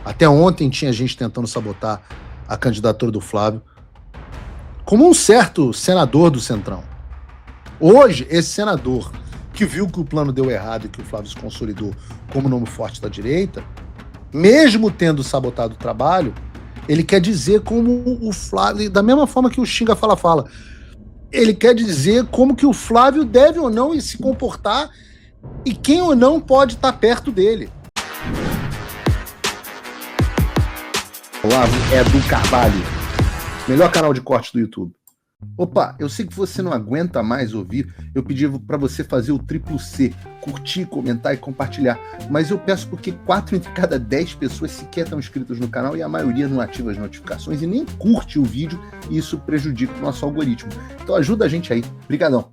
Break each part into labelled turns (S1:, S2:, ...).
S1: Até ontem tinha gente tentando sabotar a candidatura do Flávio, como um certo senador do Centrão. Hoje, esse senador que viu que o plano deu errado e que o Flávio se consolidou como nome forte da direita, mesmo tendo sabotado o trabalho, ele quer dizer como o Flávio, da mesma forma que o Xinga fala, ele quer dizer como que o Flávio deve ou não se comportar e quem ou não pode estar perto dele. Olavo Edu Carvalho, melhor canal de corte do YouTube. Opa, eu sei que você não aguenta mais ouvir, eu pedi para você fazer o triplo C, curtir, comentar e compartilhar, mas eu peço porque 4 entre cada 10 pessoas sequer estão inscritas no canal e a maioria não ativa as notificações e nem curte o vídeo e isso prejudica o nosso algoritmo. Então ajuda a gente aí, brigadão.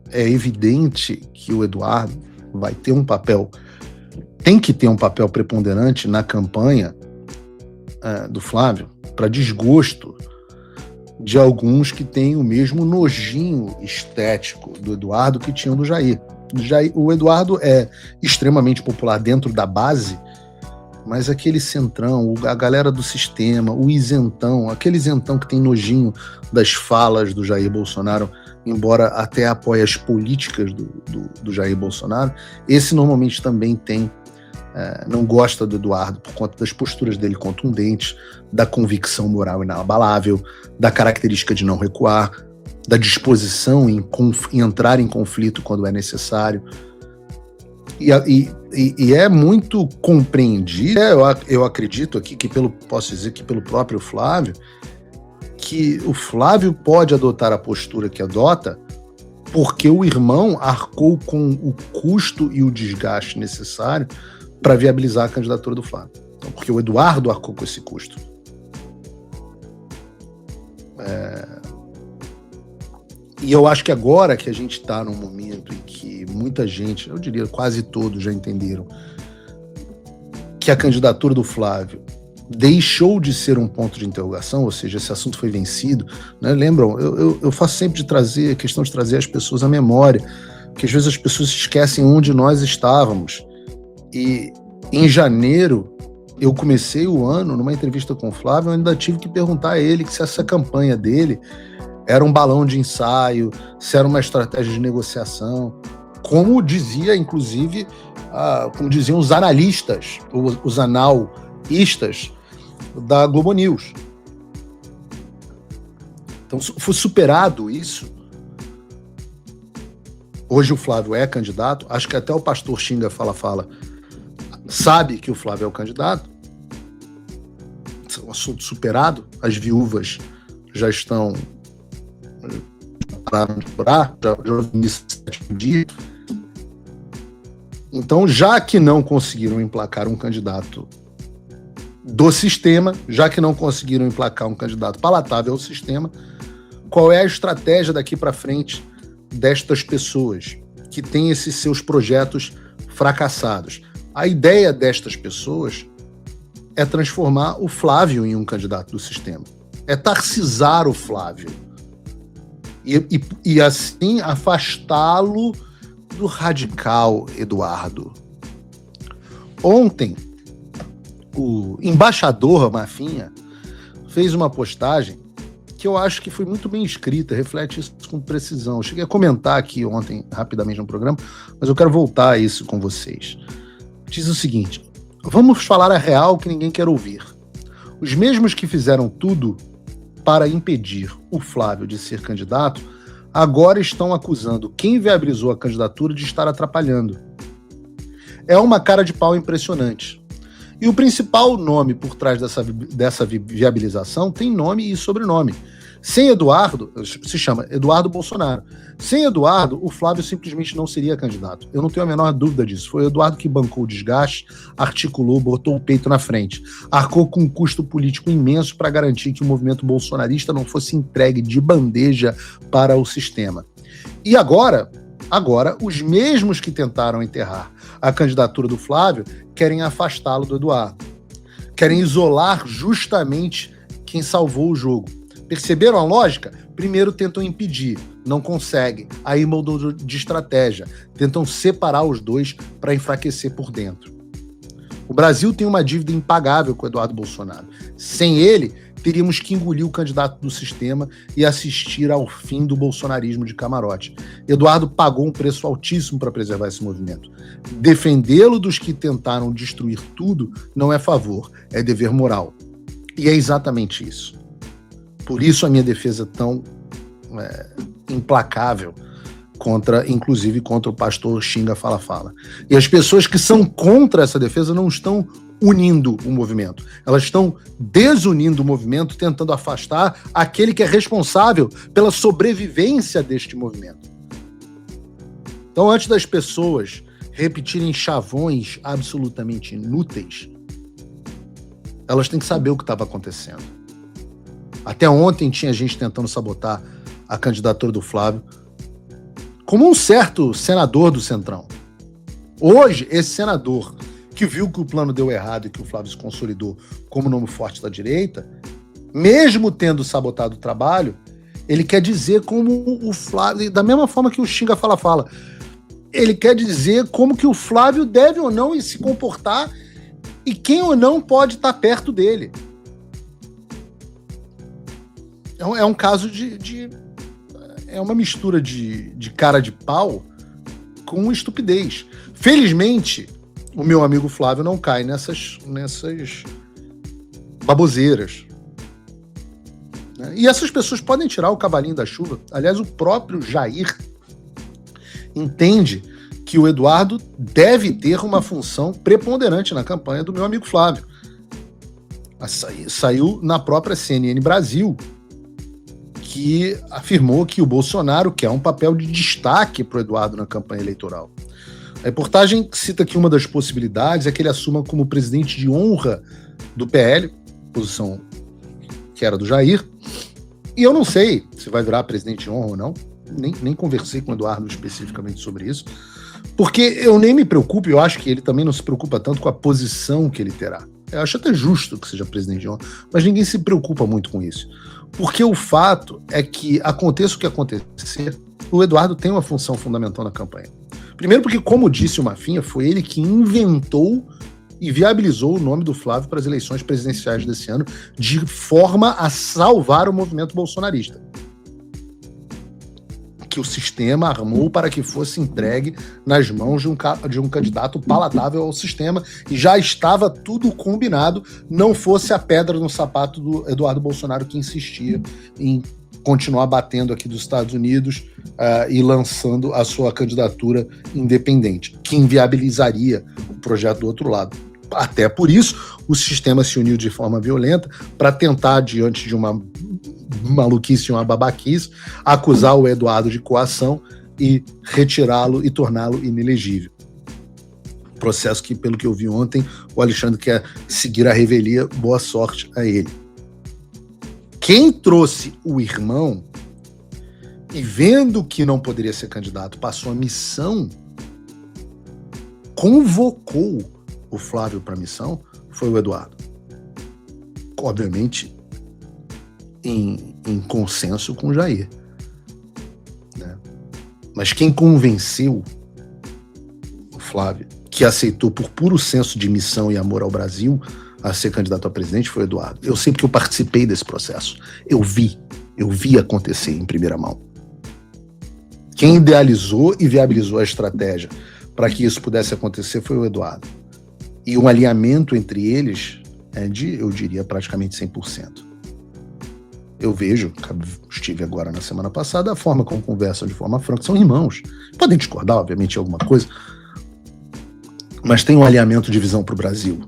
S1: É evidente que o Eduardo vai ter um papel, tem que ter um papel preponderante na campanha do Flávio, para desgosto de alguns que têm o mesmo nojinho estético do Eduardo que tinham do Jair. O Eduardo é extremamente popular dentro da base, mas aquele centrão, a galera do sistema, o isentão, aquele isentão que tem nojinho das falas do Jair Bolsonaro, embora até apoie as políticas do Jair Bolsonaro, esse normalmente também tem não gosta do Eduardo por conta das posturas dele contundentes, da convicção moral inabalável, da característica de não recuar, da disposição em entrar em conflito quando é necessário. E é muito compreendido, eu acredito aqui, posso dizer que pelo próprio Flávio, que o Flávio pode adotar a postura que adota porque o irmão arcou com o custo e o desgaste necessário para viabilizar a candidatura do Flávio. Então, porque o Eduardo arcou com esse custo. E eu acho que agora que a gente está num momento em que muita gente, eu diria quase todos já entenderam, que a candidatura do Flávio deixou de ser um ponto de interrogação, ou seja, esse assunto foi vencido, né? Lembram, eu faço sempre questão de trazer as pessoas à memória, porque às vezes as pessoas esquecem onde nós estávamos. E em janeiro, eu comecei o ano, numa entrevista com o Flávio, eu ainda tive que perguntar a ele se essa campanha dele era um balão de ensaio, se era uma estratégia de negociação, como dizia, inclusive, como diziam os analistas, os analistas da Globo News. Então, foi superado isso. Hoje o Flávio é candidato, acho que até o pastor Xinga fala, sabe que o Flávio é o candidato, é um assunto superado, as viúvas já estão pararam de chorar, já no sétimo dia. Então, já que não conseguiram emplacar um candidato do sistema, já que não conseguiram emplacar um candidato palatável ao sistema, qual é a estratégia daqui para frente destas pessoas que têm esses seus projetos fracassados? A ideia destas pessoas é transformar o Flávio em um candidato do sistema. É tarcisar o Flávio. E assim afastá-lo do radical Eduardo. Ontem, o embaixador Mafinha fez uma postagem que eu acho que foi muito bem escrita, reflete isso com precisão. Eu cheguei a comentar aqui ontem, rapidamente no programa, mas eu quero voltar a isso com vocês. Diz o seguinte: vamos falar a real que ninguém quer ouvir. Os mesmos que fizeram tudo para impedir o Flávio de ser candidato, agora estão acusando quem viabilizou a candidatura de estar atrapalhando. É uma cara de pau impressionante. E o principal nome por trás dessa viabilização tem nome e sobrenome. Sem Eduardo, se chama Eduardo Bolsonaro. Sem Eduardo, o Flávio simplesmente não seria candidato. Eu não tenho a menor dúvida disso. Foi o Eduardo que bancou o desgaste, articulou, botou o peito na frente. Arcou com um custo político imenso para garantir que o movimento bolsonarista não fosse entregue de bandeja para o sistema. E agora, os mesmos que tentaram enterrar a candidatura do Flávio querem afastá-lo do Eduardo. Querem isolar justamente quem salvou o jogo. Perceberam a lógica? Primeiro tentam impedir, não conseguem. Aí mudam de estratégia. Tentam separar os dois para enfraquecer por dentro. O Brasil tem uma dívida impagável com o Eduardo Bolsonaro. Sem ele, teríamos que engolir o candidato do sistema e assistir ao fim do bolsonarismo de camarote. Eduardo pagou um preço altíssimo para preservar esse movimento. Defendê-lo dos que tentaram destruir tudo não é favor, é dever moral. E é exatamente isso. Por isso a minha defesa é tão implacável, inclusive contra o pastor Xinga Fala Fala. E as pessoas que são contra essa defesa não estão unindo o movimento. Elas estão desunindo o movimento, tentando afastar aquele que é responsável pela sobrevivência deste movimento. Então, antes das pessoas repetirem chavões absolutamente inúteis, elas têm que saber o que estava acontecendo. Até ontem tinha gente tentando sabotar a candidatura do Flávio, como um certo senador do Centrão. Hoje, esse senador que viu que o plano deu errado e que o Flávio se consolidou como nome forte da direita, mesmo tendo sabotado o trabalho, ele quer dizer como o Flávio, da mesma forma que o Xinga Fala Fala, ele quer dizer como que o Flávio deve ou não se comportar e quem ou não pode estar perto dele. É um caso é uma mistura de cara de pau com estupidez. Felizmente, o meu amigo Flávio não cai nessas baboseiras. E essas pessoas podem tirar o cavalinho da chuva. Aliás, o próprio Jair entende que o Eduardo deve ter uma função preponderante na campanha do meu amigo Flávio. Saiu na própria CNN Brasil, que afirmou que o Bolsonaro quer um papel de destaque para o Eduardo na campanha eleitoral. A reportagem cita que uma das possibilidades é que ele assuma como presidente de honra do PL, posição que era do Jair, e eu não sei se vai virar presidente de honra ou não, nem conversei com o Eduardo especificamente sobre isso, porque eu nem me preocupo, eu acho que ele também não se preocupa tanto com a posição que ele terá. Eu acho até justo que seja presidente de honra, mas ninguém se preocupa muito com isso. Porque o fato é que, aconteça o que acontecer, o Eduardo tem uma função fundamental na campanha. Primeiro porque, como disse o Mafinha, foi ele que inventou e viabilizou o nome do Flávio para as eleições presidenciais desse ano, de forma a salvar o movimento bolsonarista, que o sistema armou para que fosse entregue nas mãos de um candidato palatável ao sistema, e já estava tudo combinado, não fosse a pedra no sapato do Eduardo Bolsonaro, que insistia em continuar batendo aqui dos Estados Unidos e lançando a sua candidatura independente, que inviabilizaria o projeto do outro lado. Até por isso, o sistema se uniu de forma violenta para tentar, diante de uma maluquice, uma babaquice, acusar o Eduardo de coação e retirá-lo e torná-lo inelegível. Processo que, pelo que eu vi ontem, o Alexandre quer seguir a revelia. Boa sorte a ele. Quem trouxe o irmão e, vendo que não poderia ser candidato, passou a missão, convocou o Flávio para a missão, foi o Eduardo. Obviamente, em consenso com o Jair. Né? Mas quem convenceu o Flávio, que aceitou por puro senso de missão e amor ao Brasil a ser candidato a presidente, foi o Eduardo. Eu sei porque eu participei desse processo. Eu vi acontecer em primeira mão. Quem idealizou e viabilizou a estratégia para que isso pudesse acontecer foi o Eduardo. E um alinhamento entre eles é de, eu diria, praticamente 100%. Eu vejo, estive agora na semana passada, a forma como conversam de forma franca, são irmãos. Podem discordar, obviamente, de alguma coisa, mas tem um alinhamento de visão para o Brasil.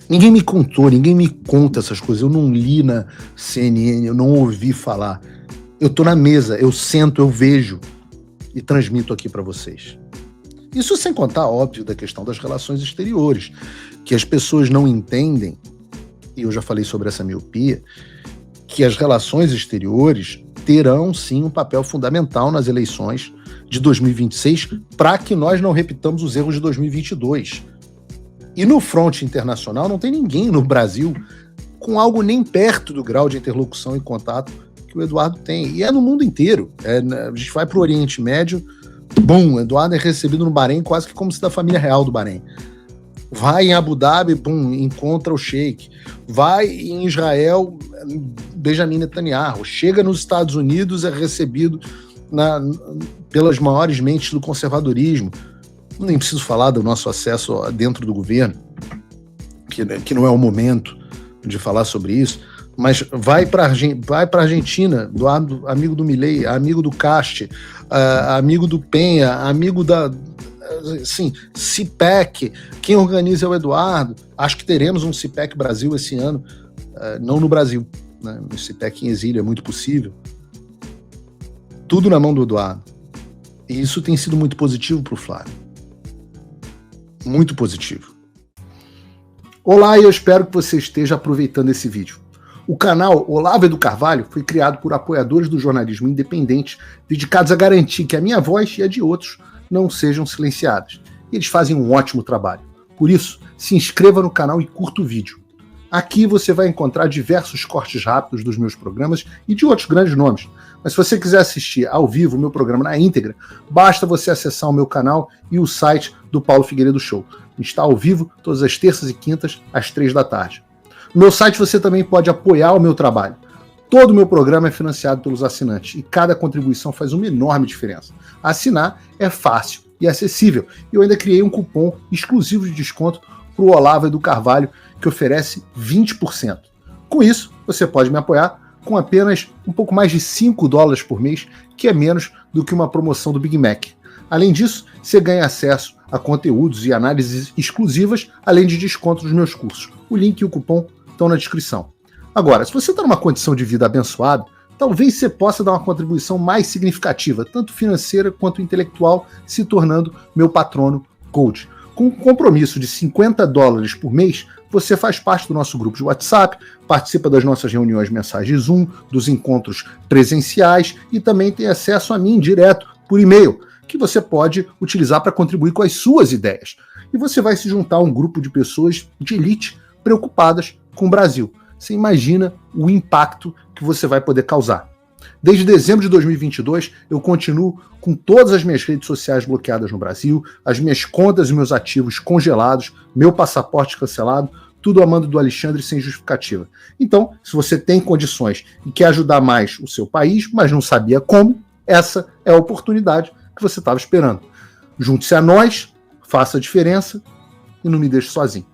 S1: Ninguém me contou, ninguém me conta essas coisas. Eu não li na CNN, eu não ouvi falar. Eu tô na mesa, eu sento, eu vejo e transmito aqui para vocês. Isso sem contar, óbvio, da questão das relações exteriores, que as pessoas não entendem, e eu já falei sobre essa miopia, que as relações exteriores terão, sim, um papel fundamental nas eleições de 2026 para que nós não repitamos os erros de 2022. E no fronte internacional não tem ninguém no Brasil com algo nem perto do grau de interlocução e contato que o Eduardo tem. E é no mundo inteiro. A gente vai para o Oriente Médio, Bum, Eduardo é recebido no Bahrein quase que como se da família real do Bahrein. Vai em Abu Dhabi, bum, encontra o Sheik. Vai em Israel, Benjamin Netanyahu. Chega nos Estados Unidos, é recebido pelas maiores mentes do conservadorismo. Nem preciso falar do nosso acesso dentro do governo, que não é o momento de falar sobre isso, mas vai para a Argentina, amigo do Milei, amigo do Cast, amigo do Penha, amigo da... Assim, CIPEC, quem organiza é o Eduardo. Acho que teremos um CIPEC Brasil esse ano, não no Brasil, né? O CIPEC em exílio é muito possível. Tudo na mão do Eduardo. E isso tem sido muito positivo para o Flávio. Muito positivo. Olá, e eu espero que você esteja aproveitando esse vídeo. O canal Olavo do Carvalho foi criado por apoiadores do jornalismo independente, dedicados a garantir que a minha voz e a de outros não sejam silenciadas. Eles fazem um ótimo trabalho. Por isso, se inscreva no canal e curta o vídeo. Aqui você vai encontrar diversos cortes rápidos dos meus programas e de outros grandes nomes. Mas se você quiser assistir ao vivo o meu programa na íntegra, basta você acessar o meu canal e o site do Paulo Figueiredo Show. Está ao vivo todas as terças e quintas, às 3 da tarde. No meu site você também pode apoiar o meu trabalho. Todo o meu programa é financiado pelos assinantes e cada contribuição faz uma enorme diferença. Assinar é fácil e acessível. E eu ainda criei um cupom exclusivo de desconto para o Olavo do Carvalho que oferece 20%. Com isso, você pode me apoiar com apenas um pouco mais de $5 por mês, que é menos do que uma promoção do Big Mac. Além disso, você ganha acesso a conteúdos e análises exclusivas, além de desconto nos meus cursos. O link e o cupom estão na descrição. Agora, se você está numa condição de vida abençoada, talvez você possa dar uma contribuição mais significativa, tanto financeira quanto intelectual, se tornando meu patrono Gold. Com um compromisso de $50 por mês, você faz parte do nosso grupo de WhatsApp, participa das nossas reuniões mensais de Zoom, dos encontros presenciais e também tem acesso a mim direto por e-mail, que você pode utilizar para contribuir com as suas ideias. E você vai se juntar a um grupo de pessoas de elite preocupadas com o Brasil. Você imagina o impacto que você vai poder causar. Desde dezembro de 2022, eu continuo com todas as minhas redes sociais bloqueadas no Brasil, as minhas contas e meus ativos congelados, meu passaporte cancelado, tudo a mando do Alexandre sem justificativa. Então, se você tem condições e quer ajudar mais o seu país, mas não sabia como, essa é a oportunidade que você estava esperando. Junte-se a nós, faça a diferença e não me deixe sozinho.